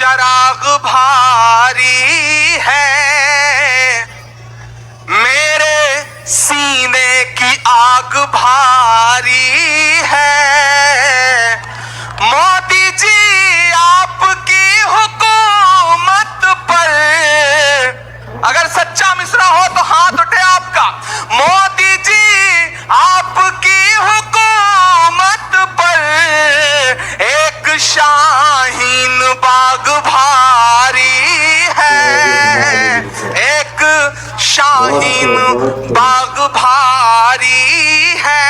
चराग भारी है, मेरे सीने की आग भारी है। मोदी जी आपकी हुकूमत पर, अगर सच्चा मिसरा हो तो हाथ उठे आपका। मोदी जी आपकी हुकूमत पर एक शाहीन बाग भारी है, एक शाहीन बाग भारी है।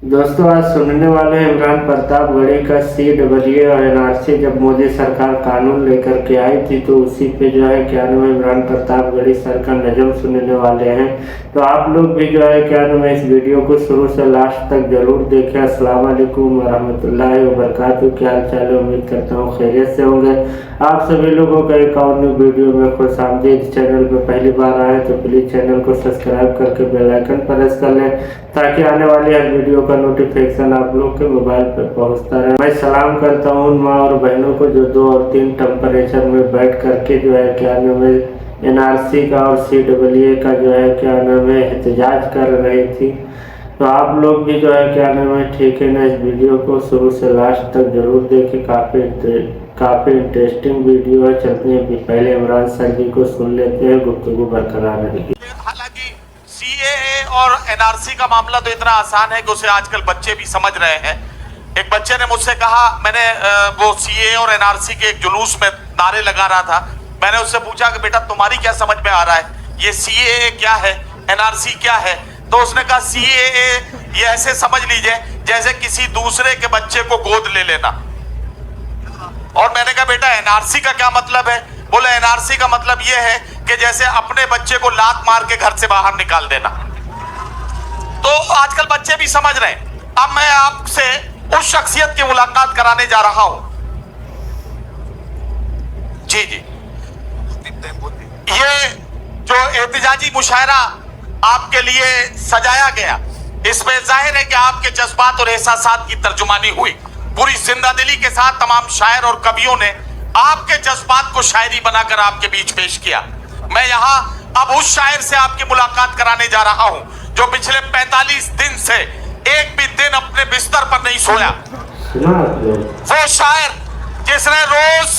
दोस्तों आज सुनने वाले हैं इमरान प्रतापगढ़ी का CAA और NRC जब मोदी सरकार कानून लेकर के आई थी तो उसी पे जो है क्या नाम है इमरान प्रतापगढ़ी सर का नज़म सुनने वाले हैं। तो आप लोग भी जो है क्या नाम है इस वीडियो को शुरू से लास्ट तक जरूर देखें। अस्सलाम वालेकुम वरहमतुल्लाहि वबरकातुहू। क्या हाल चाल है, उम्मीद करता हूँ खैरियत से होंगे। आप सभी लोगों का एक और न्यू वीडियो में खुशामदीद। चैनल पर पहली बार आए तो प्लीज़ चैनल को सब्सक्राइब करके बेल आइकन प्रेस कर लें ताकि आने वाली हर वीडियो का नोटिफिकेशन आप लोग के मोबाइल पर पहुंचता रहे। मैं सलाम करता हूं उन माँ और बहनों को जो 2 और 3 टेम्परेचर में बैठ करके जो है क्या नाम है NRC का और CAA का जो है क्या नाम है एहतजाज कर रही थी। तो आप लोग भी जो है क्या नाम है ठीक है ना इस वीडियो को शुरू से लास्ट तक जरूर देखें। काफ़ी इंटरेस्टिंग वीडियो है। चलते हैं पहले इमरान सर जी को सुन लेते हैं, गुफ्तगू बरकरार रहेगी। हालांकि CAA और NRC का मामला तो इतना आसान है कि उसे आजकल बच्चे भी समझ रहे हैं। एक बच्चे ने मुझसे कहा, मैंने वो CAA और NRC के एक जुलूस में नारे लगा रहा था। मैंने उससे पूछा कि बेटा तुम्हारी क्या समझ में आ रहा है, ये CAA क्या है, NRC क्या है? तो उसने कहा CAA ये ऐसे समझ लीजिए जैसे किसी दूसरे के बच्चे को गोद ले लेना। और मैंने कहा बेटा NRC का क्या मतलब है? बोले NRC का मतलब ये है कि जैसे अपने बच्चे को लात मार के घर से बाहर निकाल देना। तो आजकल बच्चे भी समझ रहे हैं। अब मैं आपसे उस शख्सियत की मुलाकात कराने जा रहा हूं। जी जी, ये जो एहतजाजी मुशायरा आपके लिए सजाया गया, इसमें जाहिर है कि आपके जज्बात और एहसासात की तर्जुमानी हुई। पूरी जिंदादिली के साथ तमाम शायर और कवियों ने आपके जज्बात को शायरी बनाकर आपके बीच पेश किया। मैं यहाँ अब उस शायर से आपकी मुलाकात कराने जा रहा हूँ जो पिछले 45 दिन से एक भी दिन अपने बिस्तर पर नहीं सोया। वो शायर जिसने रोज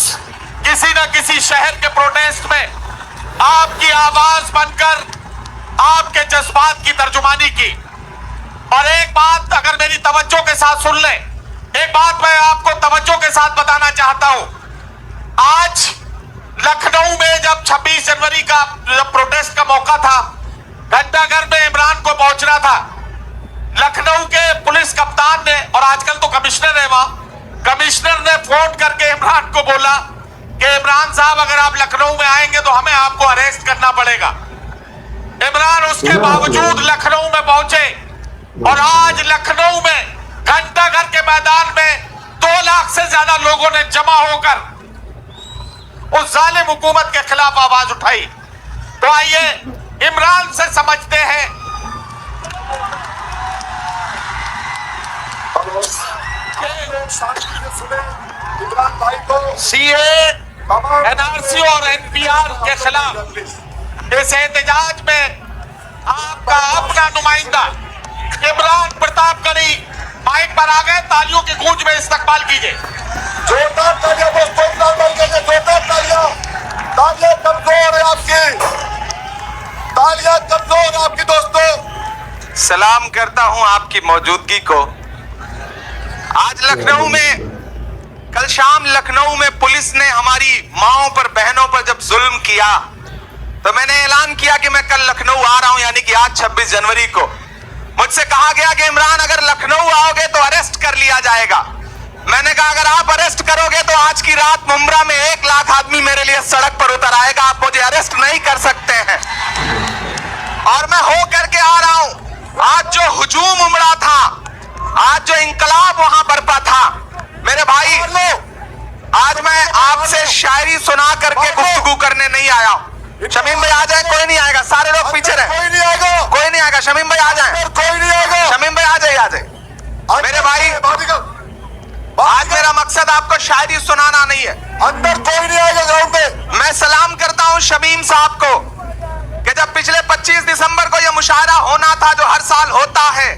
किसी न किसी शहर के प्रोटेस्ट में आपकी आवाज बनकर आपके जज्बात की तर्जुमानी की। और एक बात अगर मेरी तवज्जो के साथ सुन लें, एक बात मैं आपको तवज्जो के साथ बताना चाहता हूं। आज लखनऊ में जब 26 जनवरी का जब प्रोटेस्ट का मौका था, घंटाघर में इमरान को पहुंचना था। लखनऊ के पुलिस कप्तान ने, और आजकल तो कमिश्नर है वहां, कमिश्नर ने फोन करके इमरान को बोला कि इमरान साहब अगर आप लखनऊ में आएंगे तो हमें आपको अरेस्ट करना पड़ेगा। इमरान उसके बावजूद लखनऊ में पहुंचे और आज लखनऊ में घंटाघर के मैदान में 2 लाख से ज्यादा लोगों ने जमा होकर उस जालिम हुकूमत के खिलाफ आवाज उठाई। तो आइए इमरान से समझते हैं। CAA, NRC और NPR के खिलाफ इस एहतजाज में आपका अपना नुमाइंदा इमरान प्रतापगढ़ी माइक पर आ गए। तालियों की गूंज में इस्तकबाल कीजिए। जोरदार तालियां दोस्तों, जोरदार तालियां। तालियां कमजोर है आपकी, तालियां कमजोर आपकी दोस्तों। सलाम करता हूं आपकी मौजूदगी को। आज लखनऊ में, कल शाम लखनऊ में पुलिस ने हमारी माओं पर, बहनों पर जब जुल्म किया तो मैंने ऐलान किया कि मैं कल लखनऊ आ रहा हूं, यानी कि आज 26 जनवरी को। मुझसे कहा गया कि इमरान अगर लखनऊ आओगे तो अरेस्ट कर लिया जाएगा। मैंने कहा अगर आप अरेस्ट करोगे तो आज की रात मुंब्रा में 1 लाख आदमी मेरे लिए सड़क पर उतर आएगा। आप मुझे अरेस्ट नहीं कर सकते हैं। और मैं हो करके आ रहा हूं। आज जो हुजूम उमड़ा था, आज जो इंकलाब वहां बरपा था, मेरे भाई आज मैं आपसे शायरी सुना करके गुफ्तगू करने नहीं आया हूं। शमीम भाई आ जाए, कोई नहीं आएगा, सारे लोग पीछे रहे। कोई नहीं आएगा, कोई नहीं आएगा। शमीम भाई आ जाए, कोई नहीं आएगा। शमीम भाई आ जाए, आ जाए। मेरे भाई आज मेरा मकसद आपको शायरी सुनाना नहीं है। अंदर कोई नहीं आएगा ग्राउंड में। मैं सलाम करता हूं शमीम साहब को कि जब पिछले 25 दिसंबर को यह मुशायरा होना था जो हर साल होता है,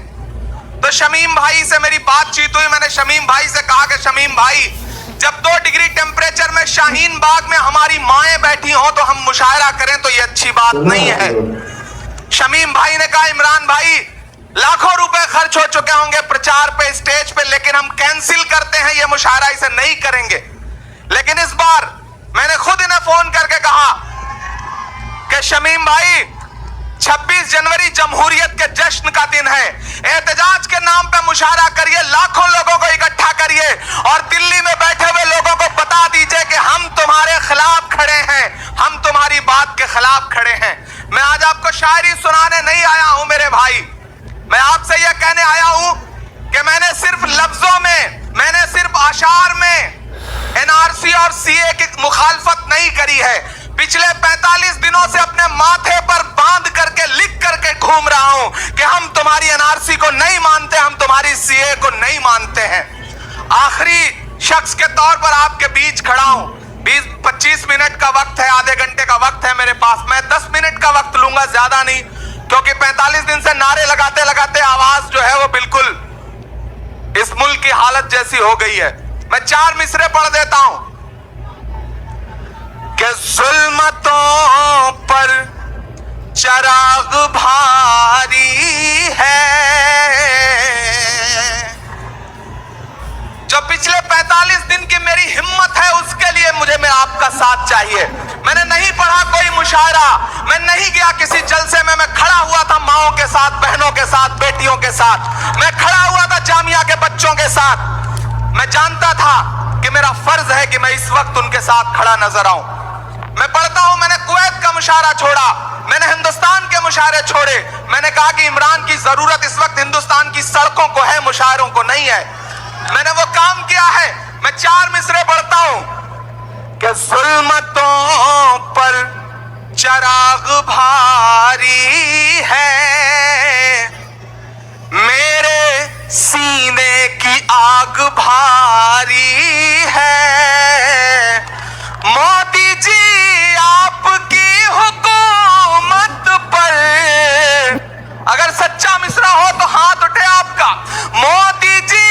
तो शमीम भाई से मेरी बातचीत हुई। मैंने शमीम भाई से कहा कि शमीम भाई, जब 2 डिग्री टेम्परेचर में शाहीन बाग में हमारी माएं बैठी हों तो हम मुशायरा करें तो ये अच्छी बात नहीं है। शमीम भाई ने कहा इमरान भाई, लाखों रुपए खर्च हो चुके होंगे प्रचार पे, स्टेज पे, लेकिन हम कैंसिल करते हैं ये मुशायरा, इसे नहीं करेंगे। लेकिन इस बार मैंने खुद इन्हें फोन करके कहा कि शमीम भाई, 26 जनवरी जमहूरियत के जश्न का दिन है, एहतजाज के नाम पे मुशायरा करिए, लाखों लोगों को इकट्ठा करिए और दिल्ली में बैठे हुए लोगों को बता दीजिए कि हम तुम्हारे खिलाफ खड़े हैं, हम तुम्हारी बात के खिलाफ खड़े हैं। मैं आज आपको शायरी सुनाने नहीं आया हूं मेरे भाई, मैं आपसे यह कहने आया हूं कि मैंने सिर्फ लफ्जों में, मैंने सिर्फ आशार में एनआरसी और सीए की मुखालफत नहीं करी है। पिछले 45 दिनों से अपने माथे पर बांध करके लिख करके घूम रहा हूं कि हम तुम्हारी एनआरसी को नहीं मानते, हम तुम्हारी सीए को नहीं मानते हैं। आखिरी शख्स के तौर पर आपके बीच खड़ा हूं। 20-25 मिनट का वक्त है, आधे घंटे का वक्त है मेरे पास। मैं 10 मिनट का वक्त लूंगा, ज्यादा नहीं, क्योंकि 45 दिन से नारे लगाते लगाते आवाज जो है वो बिल्कुल इस मुल्क की हालत जैसी हो गई है। मैं 4 मिसरे पढ़ देता हूं कि जुल्मतों पर चराग भारी है, जो पिछले 45 दिन की मेरी हिम्मत है उसके लिए मुझे में आपका साथ चाहिए। मैंने नहीं पढ़ा कोई मुशायरा, मैं नहीं गया किसी जलसे में, मैं खड़ा हुआ था माओं के साथ, बहनों के साथ, बेटियों के साथ, मैं खड़ा हुआ था जामिया के बच्चों के साथ। मैं जानता था कि मेरा फर्ज है कि मैं इस वक्त उनके साथ खड़ा नजर आऊं। मैं पढ़ता हूं, मैंने कुवैत का मुशायरा छोड़ा, मैंने हिंदुस्तान के मुशायरे छोड़े। मैंने कहा कि इमरान की जरूरत इस वक्त हिंदुस्तान की सड़कों को है, मुशायरों को नहीं है। मैंने वो काम किया है। मैं 4 मिसरे पढ़ता हूं कि जुल्मतों पर चराग भारी है, मेरे सीने की आग भारी है, मोदी जी आपकी हुकूमत पर, अगर सच्चा मिसरा हो तो हाथ उठे आपका, मोदी जी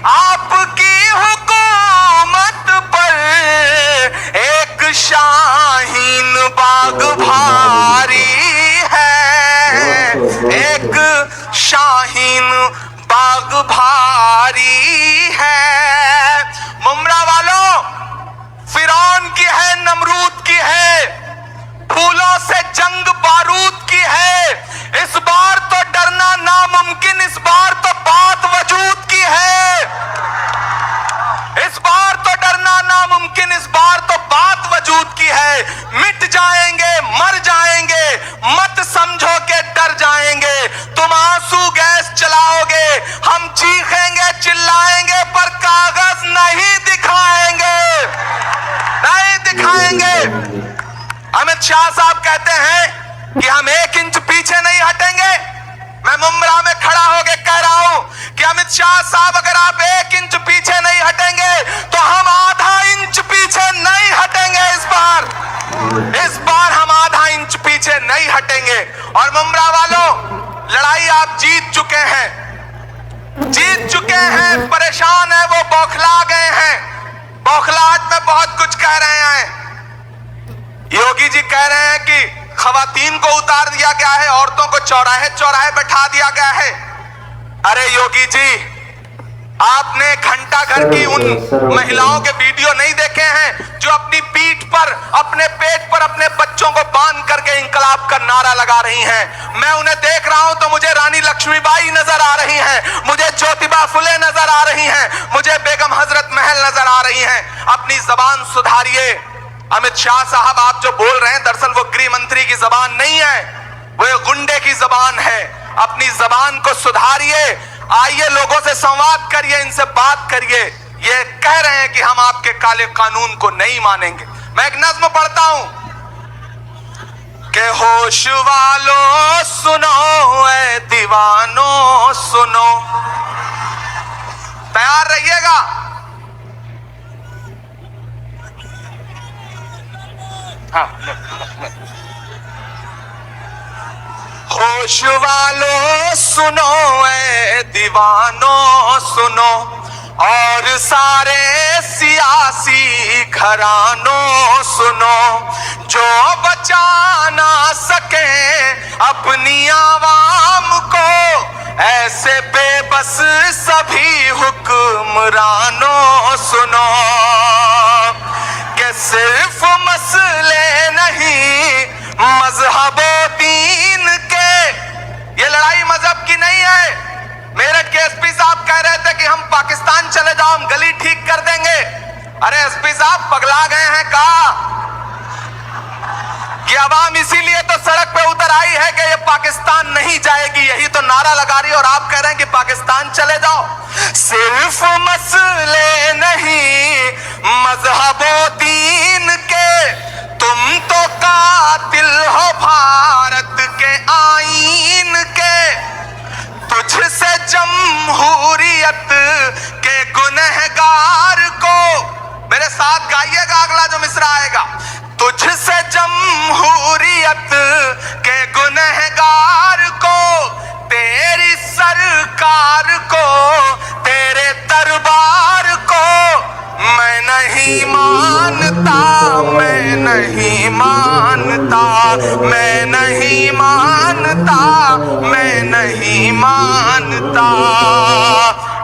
आपकी हुकूमत पर एक शाहीन बाग भारी है, एक शाहीन बाग भारी है। मुमरा वालों, फिरौन की है, नमरूद की है, फूलों से जंग बारूद की है। इस बार तो डरना नामुमकिन, इस बार तो बात वजूद की है। इस बार तो डरना नामुमकिन, इस बार तो बात वजूद की है। मिट जाएंगे, मर जाएंगे, मत समझो के डर जाएंगे। तुम आंसू गैस चलाओगे, हम चीखेंगे चिल्लाएंगे, पर कागज नहीं दिखाएंगे, नहीं दिखाएंगे। अमित शाह साहब कहते हैं कि हम 1 इंच पीछे नहीं हटेंगे। मैं मुमरा में खड़ा होकर कह रहा हूं कि अमित शाह साहब, अगर आप 1 इंच पीछे नहीं हटेंगे तो हम आधा इंच पीछे नहीं हटेंगे। इस बार हम आधा इंच पीछे नहीं हटेंगे। और मुमरा वालों, लड़ाई आप जीत चुके हैं, जीत चुके हैं, परेशान है वो, बौखला गए हैं, बौखलाहट में बहुत कुछ कह रहे हैं। योगी जी कह रहे हैं कि खवातीन को उतार दिया गया है, औरतों को चौराहे चौराहे बैठा दिया गया है। अरे योगी जी, आपने घंटा घर की उन महिलाओं के वीडियो नहीं देखे हैं जो अपनी पीठ पर, अपने पेट पर अपने बच्चों को बांध करके इंकलाब का नारा लगा रही हैं। मैं उन्हें देख रहा हूं तो मुझे रानी लक्ष्मीबाई नजर आ रही हैं, मुझे ज्योतिबा फुले नजर आ रही हैं, मुझे बेगम हजरत महल नजर आ रही हैं। अपनी जबान सुधारिए। अमित शाह साहब, आप जो बोल रहे हैं दरअसल वो गृह मंत्री की जबान नहीं है, वो गुंडे की जबान है। अपनी जबान को सुधारिए, आइए लोगों से संवाद करिए, इनसे बात करिए। ये कह रहे हैं कि हम आपके काले कानून को नहीं मानेंगे। मैं एक नज्म पढ़ता हूं कि होश वालों सुनो, ऐ दीवानों सुनो, तैयार रहिएगा। होश वालों सुनो, ए दीवानों सुनो, और सारे सियासी घरानों सुनो, जो बचा ना सके अपनी आवाम को, ऐसे बेबस सभी हुक्मरानों सुनो, कि सिर्फ मसले नहीं मजहबो दीन के, ये लड़ाई मजहब की नहीं है। मेरठ के एसपी साहब कह रहे थे कि हम पाकिस्तान चले जाओ, हम गली ठीक कर देंगे। अरे एसपी साहब पगला गए हैं का? कि आवाम इसीलिए तो सड़क पे उतर आई है कि ये पाकिस्तान नहीं जाएगी, यही तो नारा लगा रही है, और आप कह रहे हैं कि पाकिस्तान चले जाओ। सिर्फ मसले नहीं मजहबो दीन के, तुम तो कातिल हो भारत के आईन के, तुझसे जमहूरियत के गुनहगार को, मेरे साथ गाइएगा अगला जो मिसरा आएगा, तुझसे जमहूरियत के गुनहगार को, तेरी सरकार को, तेरे दरबार को मैं नहीं मानता, मैं नहीं मानता, मैं नहीं मानता, मैं नहीं मानता।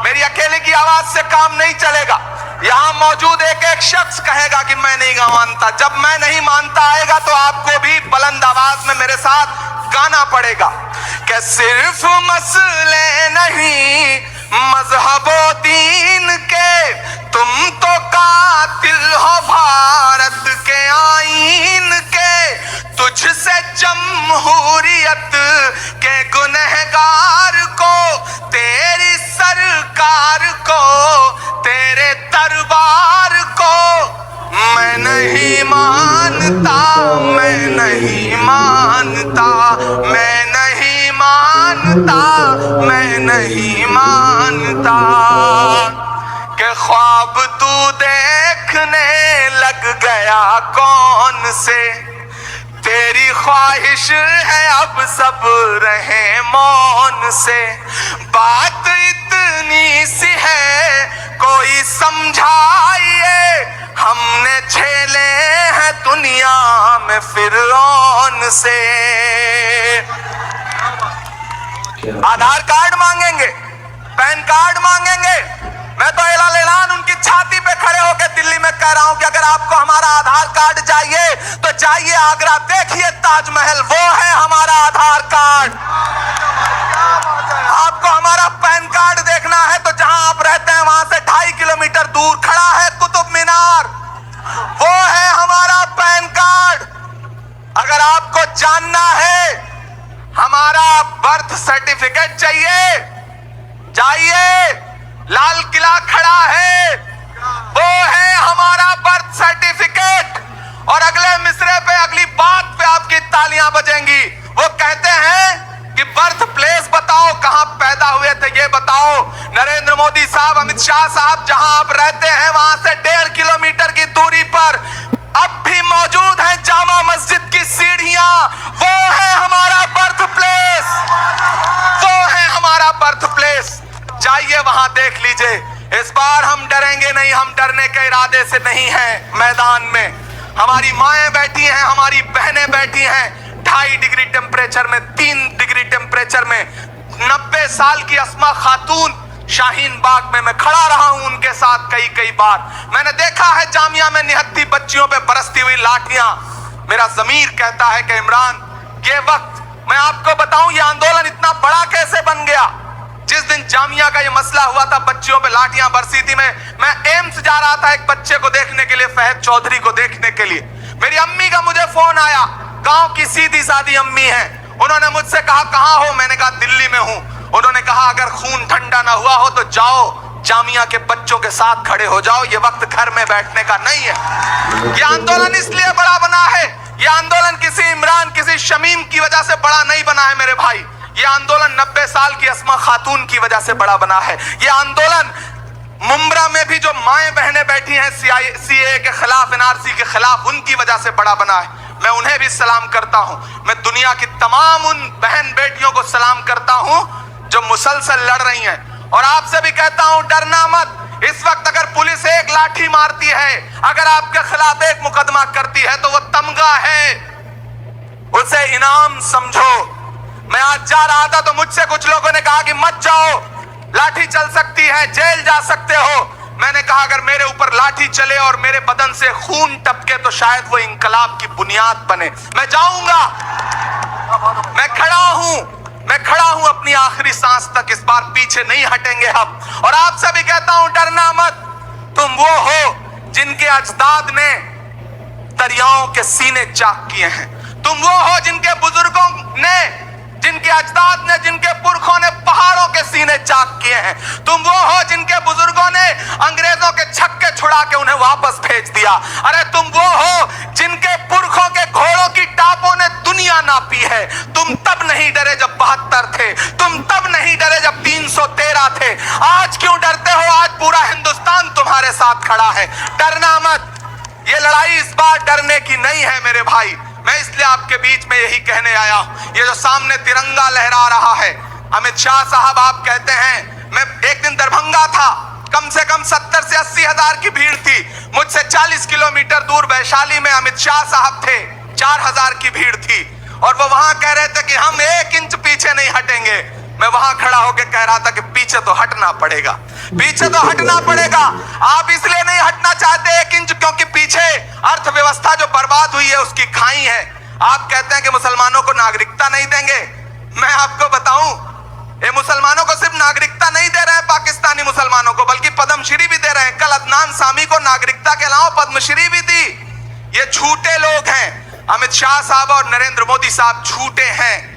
मेरी अकेले की आवाज से काम नहीं चलेगा। यहां मौजूद एक एक शख्स कहेगा कि मैं नहीं मानता। जब मैं नहीं मानता आएगा तो आपको भी बुलंद आवाज में मेरे साथ गाना पड़ेगा कि सिर्फ मसले नहीं मजहबो दीन के, तुम तो कातिल हो भारत के आईन के, तुझसे जमहूरियत के गुनहगार को, तेरी सरकार को, तेरे दरबार को मैं नहीं मानता, मैं नहीं मानता, मैं नहीं मानता, मैं नहीं मानता। के ख्वाब तू देखने लग गया कौन से, तेरी ख्वाहिश है अब सब रहे मौन से, बात इतनी सी है कोई समझाइए, हमने झेले हैं दुनिया में फिरौन से। आधार कार्ड मांगेंगे, पैन कार्ड मांगेंगे। मैं तो ऐलान उनकी छाती पे खड़े होकर दिल्ली में कह रहा हूं कि अगर आपको हमारा आधार कार्ड चाहिए तो जाइए आगरा, देखिए ताजमहल, वो है हमारा आधार कार्ड। आपको हमारा पैन कार्ड देखना है तो जहां आप रहते हैं वहां से 2.5 किलोमीटर दूर खड़ा है कुतुब मीनार, वो है हमारा पैन कार्ड। अगर आपको जानना है हमारा बर्थ सर्टिफिकेट चाहिए, जाइए, लाल किला खड़ा है, वो है हमारा बर्थ सर्टिफिकेट। और अगले मिसरे पे, अगली बात पे आपकी तालियां बजेंगी। वो कहते हैं कि बर्थ प्लेस बताओ, कहां पैदा हुए थे ये बताओ। नरेंद्र मोदी साहब, अमित शाह साहब, जहां आप रहते हैं वहां से 1.5 किलोमीटर की दूरी पर अब भी मौजूद है जामा मस्जिद की सीढ़ियां, वो है हमारा बर्थ प्लेस, वो है हमारा बर्थ प्लेस। जाइए वहां देख लीजिए। इस बार हम डरेंगे नहीं, हम डरने के इरादे से नहीं हैं मैदान में। हमारी माएं बैठी हैं, हमारी बहनें बैठी हैं 2.5 डिग्री टेम्परेचर में, 3 डिग्री टेम्परेचर में। 90 साल की अस्मा खातून शाहीन बाग में मैं खड़ा रहा हूं उनके साथ कई बार। मैंने देखा है जामिया में निहत्ती बच्चियों पे बरसती हुई लाठियां। मेरा ज़मीर कहता है कि इमरान, ये वक्त, मैं आपको बताऊं ये आंदोलन इतना बड़ा कैसे बन गया। जिस दिन जामिया का ये मसला हुआ था, बच्चियों पे लाठियां बरसी थी, मैं एम्स जा रहा था एक बच्चे को देखने के लिए, फहद चौधरी को देखने के लिए। मेरी अम्मी का मुझे फोन आया, गांव की सीधी सादी अम्मी है। उन्होंने मुझसे कहा कहां हो, मैंने कहा दिल्ली में हूं। उन्होंने कहा अगर खून ठंडा ना हुआ हो तो जाओ जामिया के बच्चों के साथ खड़े हो जाओ, ये वक्त घर में बैठने का नहीं है। ये आंदोलन इसलिए बड़ा बना है, ये आंदोलन किसी इमरान, किसी शमीम की वजह से बड़ा नहीं बना है मेरे भाई। ये आंदोलन 90 साल की अस्मा खातून की वजह से बड़ा बना है। ये आंदोलन मुंब्रा में भी जो माएं बहनें बैठी हैं सीए के खिलाफ, एनआरसी के खिलाफ, उनकी वजह से बड़ा बना है। मैं उन्हें भी सलाम करता हूं। मैं दुनिया की तमाम उन बहन बेटियों को सलाम करता हूं जो मुसलसल लड़ रही हैं। और आपसे भी कहता हूं, डरना मत। इस वक्त अगर पुलिस एक लाठी मारती है, अगर आपके खिलाफ एक मुकदमा करती है, तो वो तमगा है, उसे इनाम समझो। मैं आज जा रहा था तो मुझसे कुछ लोगों ने कहा कि मत जाओ, लाठी चल सकती है, जेल जा सकते हो। मैंने कहा अगर मेरे ऊपर लाठी चले और मेरे बदन से खून टपके तो शायद वो इंकलाब की बुनियाद बने। मैं जाऊंगा, मैं खड़ा हूं अपनी आखिरी सांस तक। इस बार पीछे नहीं हटेंगे हम। और आपसे भी कहता हूं, डरना मत। तुम वो हो जिनके अजदाद ने दरियाओं के सीने चाक किए हैं। तुम वो हो जिनके बुजुर्गों ने, जिनके अजदाद ने, जिनके पुरखों ने पहाड़ों के सीने चाक किए हैं। तुम वो हो जिनके बुजुर्गों ने अंग्रेजों के छक्के छुड़ा के उन्हें वापस भेज दिया। अरे तुम वो हो जिनके पुरखों के घोड़ों की टापों ने दुनिया नापी है। तुम तब नहीं डरे जब 72 थे, तुम तब नहीं डरे जब 313 थे। आज क्यों डरते हो? आज पूरा हिंदुस्तान तुम्हारे साथ खड़ा है। डरना मत। ये लड़ाई इस बार डरने की नहीं है मेरे भाई। मैं इसलिए आपके बीच में यही कहने आया हूं। ये जो सामने तिरंगा लहरा रहा है, अमित शाह साहब आप कहते हैं, मैं एक दिन दरभंगा था, कम से कम 70 से 80 हजार की भीड़ थी। मुझसे 40 किलोमीटर दूर वैशाली में अमित शाह साहब थे, 4000 की भीड़ थी। और वो वहां कह रहे थे कि हम 1 इंच पीछे नहीं हटेंगे। मैं वहां खड़ा होकर कह रहा था कि पीछे तो हटना पड़ेगा, पीछे तो हटना पड़ेगा। आप इसलिए नहीं हटना चाहते 1 इंच क्योंकि पीछे अर्थव्यवस्था जो बर्बाद हुई है उसकी खाई है। आप कहते हैं कि मुसलमानों को नागरिकता नहीं देंगे। मैं आपको बताऊं, ये मुसलमानों को सिर्फ नागरिकता नहीं दे रहे हैं, पाकिस्तानी मुसलमानों को, बल्कि पद्मश्री भी दे रहे हैं। कल अदनान सामी को नागरिकता के अलावा पद्मश्री भी दी। ये झूठे लोग हैं। अमित शाह साहब और नरेंद्र मोदी साहब झूठे हैं।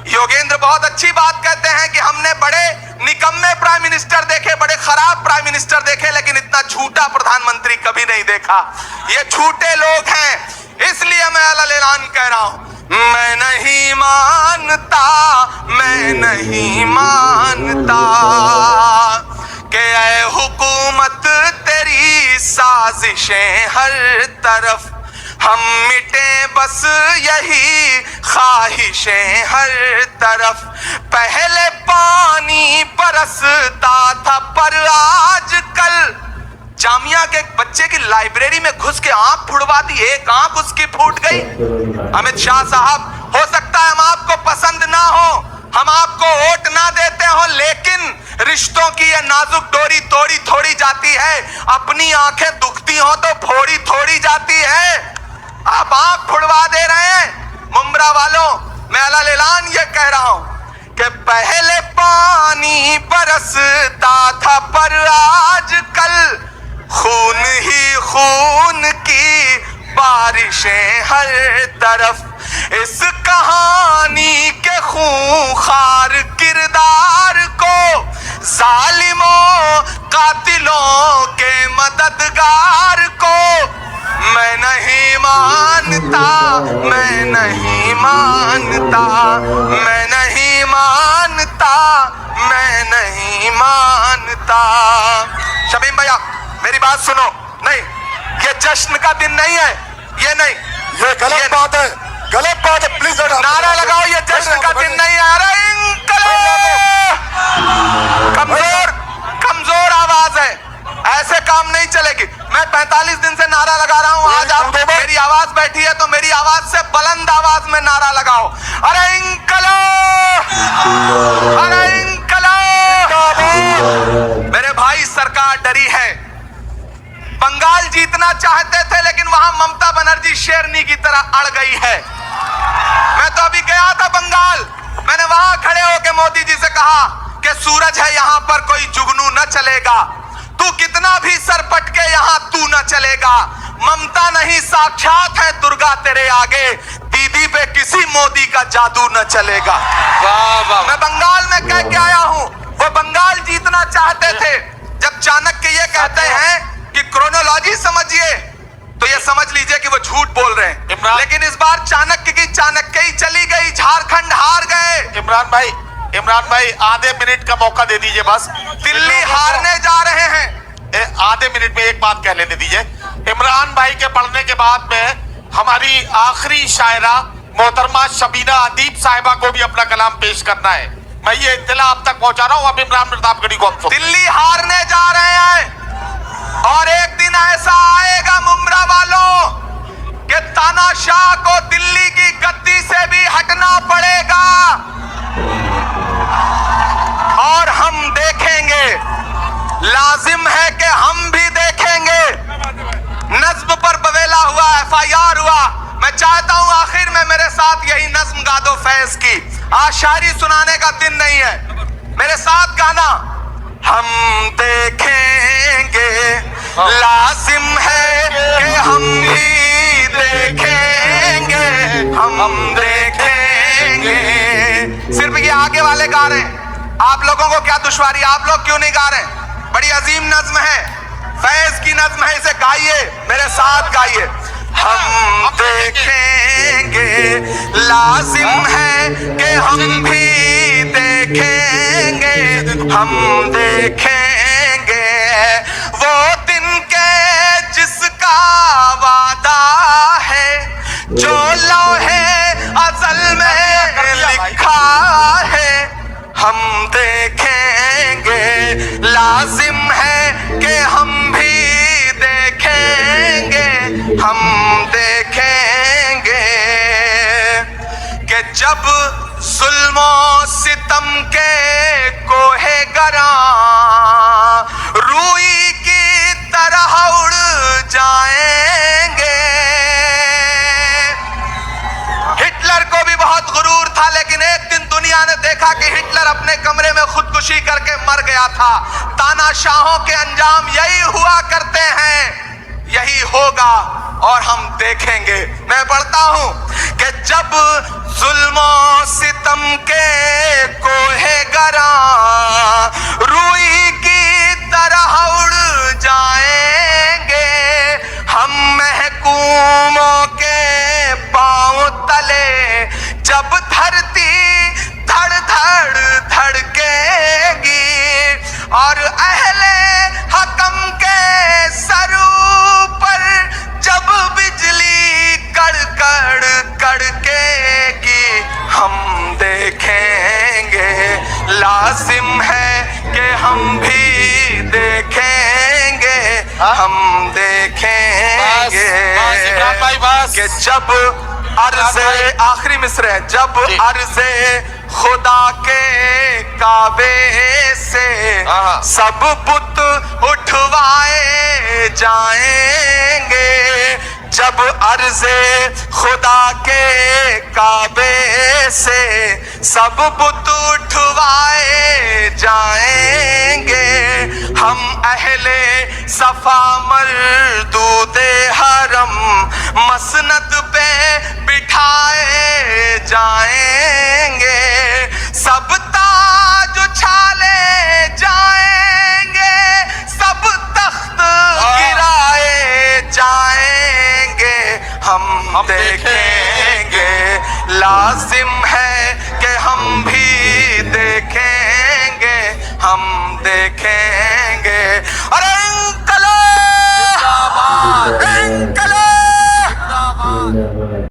योगेंद्र बहुत अच्छी बात कहते हैं कि हमने बड़े निकम्मे प्राइम मिनिस्टर देखे, बड़े खराब प्राइम मिनिस्टर देखे, लेकिन इतना झूठा प्रधानमंत्री कभी नहीं देखा। ये झूठे लोग हैं। इसलिए मैं ऐलान कह रहा हूं, मैं नहीं मानता, मैं नहीं मानता कि ऐ हुकूमत तेरी साजिशें हर तरफ, हम मिटे बस यही ख्वाहिशें हर तरफ। पहले पानी बरसता था पर आजकल, जामिया के बच्चे की लाइब्रेरी में घुस के आंख फुड़वा दी, एक आंख उसकी फूट गई। अमित शाह साहब, हो सकता है हम आपको पसंद ना हो, हम आपको वोट ना देते हो, लेकिन रिश्तों की ये नाजुक डोरी तोड़ी थोड़ी जाती है। अपनी आंखें दुखती हो तो फोड़ी थोड़ी जाती है। आप आंख फुड़वा दे रहे हैं मुंब्रा वालों। मैं ऐलान ये कह रहा हूं कि पहले पानी बरसता था पर आजकल खून ही खून की बारिशें हर तरफ। इस कहानी के खूंखार किरदार को, जालिमों कातिलों के मददगार को मैं नहीं मानता, मैं नहीं मानता, मैं नहीं मानता, मैं नहीं मानता। शमीम भैया मेरी बात सुनो। नहीं, ये जश्न का दिन नहीं है, ये नहीं, ये गलत बात है, गलत बात है। प्लीज नारा लगाओ, ये जश्न का दिन नहीं है। अरे कमजोर कमजोर आवाज है, ऐसे काम नहीं चलेगी। मैं 45 दिन से नारा लगा रहा हूं, आज आप मेरी आवाज बैठी है तो मेरी आवाज से बुलंद आवाज में नारा लगाओ। अरे इंकलाब, अरे इंकलाब। मेरे भाई सरकार डरी है। बंगाल जीतना चाहते थे लेकिन वहां ममता बनर्जी शेरनी की तरह अड़ गई है। मैं तो अभी गया था बंगाल, मैंने वहां खड़े होकर मोदी जी से कहा कि सूरज है यहां पर कोई जुगनू न चलेगा, तू कितना भी सर पटके यहां तू न चलेगा। ममता नहीं साक्षात है दुर्गा तेरे आगे, दीदी पे किसी मोदी का जादू न चलेगा। मैं बंगाल में कह के आया हूं, वो बंगाल जीतना चाहते थे। जब चाणक्य ये कहते हैं कि क्रोनोलॉजी समझिए तो ये समझ लीजिए कि वो झूठ बोल रहे हैं। लेकिन इस बार चाणक्य की चाणक्य ही चली गई, झारखंड हार गए। इमरान भाई आधे मिनट का मौका दे दीजिए बस। दिल्ली हारने जा रहे हैं। आधे मिनट में एक बात कह लेने दीजिए। इमरान भाई के पढ़ने के बाद में हमारी आखिरी शायरा मोहतरमा शबीना अदीब साहिबा को भी अपना कलाम पेश करना है। मैं ये इत्तला आप तक पहुंचा रहा हूं। अब इमरान प्रतापगढ़ी को हम सुन। दिल्ली हारने जा रहे हैं और एक दिन ऐसा आएगा मुमरा वालों कि तानाशाह को दिल्ली की गद्दी से भी हटना पड़ेगा और हम देखेंगे, लाजिम है कि हम भी देखेंगे। नज्म पर बवेला हुआ, FIR हुआ। मैं चाहता हूं आखिर में मेरे साथ यही नज्म गा दो फैज की। आज शायरी सुनाने का दिन नहीं है, मेरे साथ गाना। हम देखेंगे, लाजिम है कि हम भी देखेंगे, हम देखेंगे। सिर्फ ये आगे वाले गा रहे हैं, आप लोगों को क्या दुश्वारी, आप लोग क्यों नहीं गा रहे? बड़ी अजीम नज्म है, फैज की नज्म है, इसे गाइए, मेरे साथ गाइए। हम देखेंगे, लाजिम है कि हम भी देखेंगे, हम देखेंगे वो दिन के जिसका वादा है, जो लौहे अज़ल में लिखा है। हम देखेंगे, लाजिम है कि हम भी देखेंगे, हम देखेंगे कि जब जुल्मो सितम के कोहे गरा रूई की तरह उड़ जाएंगे। हिटलर को भी बहुत गुरूर था, लेकिन एक दिन दुनिया ने देखा कि हिटलर अपने कमरे में खुदकुशी करके मर गया था। तानाशाहों के अंजाम यही हुआ करते हैं, यही होगा और हम देखेंगे। मैं पढ़ता हूं कि जब जुल्मो सितम के कोहे गरा रूई की तरह उड़ जाएंगे, हम महकूमों के पांव तले जब धरती धड़ धड़ धड़केगी और अहले हकम के सरू पर जब बिजली कड़कड़ कड़केगी, हम देखेंगे, लाजिम है कि हम भी देखेंगे, हम देखेंगे कि जब अर्ज़े, आखिरी मिसरे है, जब अर्ज़े खुदा के काबे से सब बुत उठवाए जाएंगे, जब अर्ज़े खुदा के काबे से सब बुत उठवाए जाएंगे, हम अहले सफा मरदूदे हरम मसनद पे बिठाए जाएंगे, सब ताज उछाले जाएंगे, सब तख्त गिराए जाएंगे, हम देखेंगे, लाजिम है कि हम भी देखेंगे, हम देखेंगे। अरे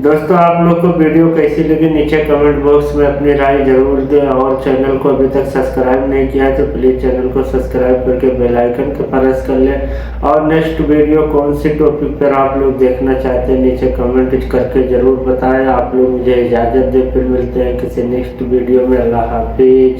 दोस्तों, आप लोग को वीडियो कैसी लगी नीचे कमेंट बॉक्स में अपनी राय जरूर दें और चैनल को अभी तक सब्सक्राइब नहीं किया है तो प्लीज़ चैनल को सब्सक्राइब करके बेल आइकन को प्रेस कर लें और नेक्स्ट वीडियो कौन सी टॉपिक पर आप लोग देखना चाहते हैं नीचे कमेंट करके ज़रूर बताएं। आप लोग मुझे इजाज़त दें, फिर मिलते हैं किसी नेक्स्ट वीडियो में। अल्लाह हाफिज।